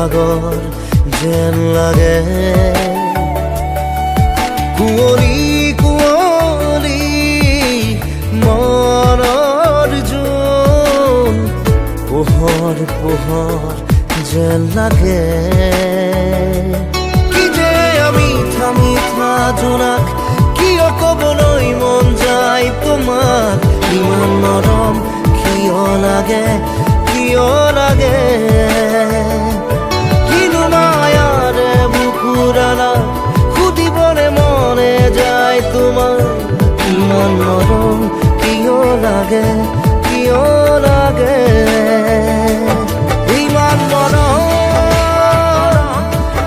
ভাগৰ যেন লাগে কুঁৱলী কুঁৱলী মনৰ জোন পোহৰ পোহৰ যেন লাগে কি যে মিঠা মিঠা জোনাক কিয় ক'বলৈ মন যায় তোমাক ইমান নৰম কিয় লাগে কিনো মায়াৰে বুকুৰালা সুধিবলে মনে যায় তোমাক ইমান নৰম কিয় লাগে ইমান মৰম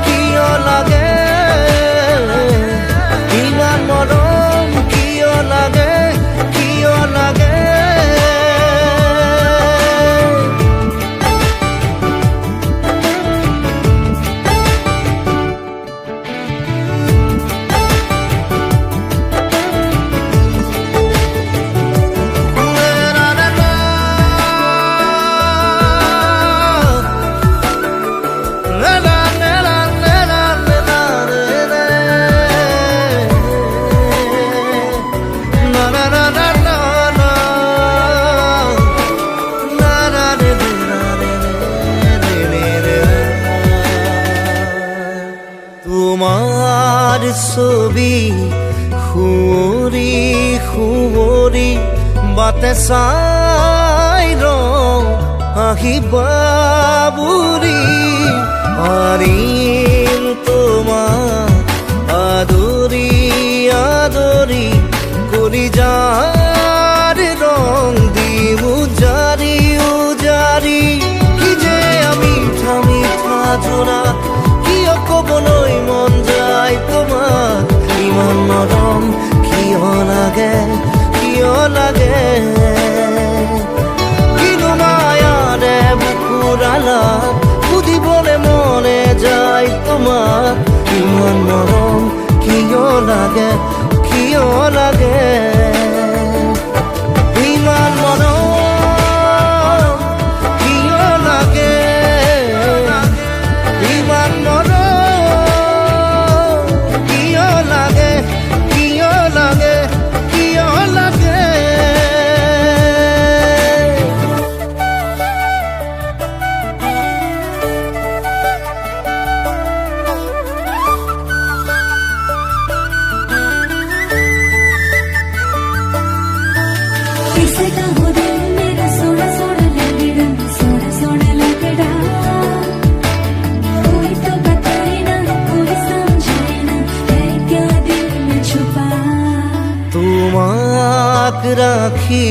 কিয় লাগে ইমান মৰম কিয় লাগে তোমাৰ ছবি সুঁৱৰি সুঁৱৰি বাটে চাই আহিবা বুঢ়ী পাৰিম তোমাক আদৰি আদৰি কলিজাৰ ৰং দি উজাৰি উজাৰি কি যে মিঠা মিঠা জোনাক কিয় ক'বলৈ মন যায় তোমাক ইমান নৰম কিয় লাগে কিনো মায়াৰে বুকুৰালা সুধিবলে মনে যায় তোমাক ইমান মৰম কিয় লাগে ইমান মৰম কিয় লাগে ইমান মৰম কিয় লাগে किसका हो दिल मेरा सोना सोना लगेगा सोना सोना लगेगा कोई तो बताए ना कोई समझाए ना है क्या दिल में छुपा তোমাক ৰাখি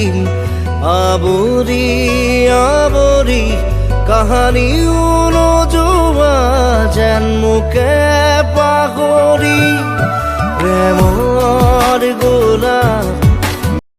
আবৰি আবৰি কাহানিও নোযোৱা যেন মোকে পাহৰি প্ৰেমৰ গোলাপ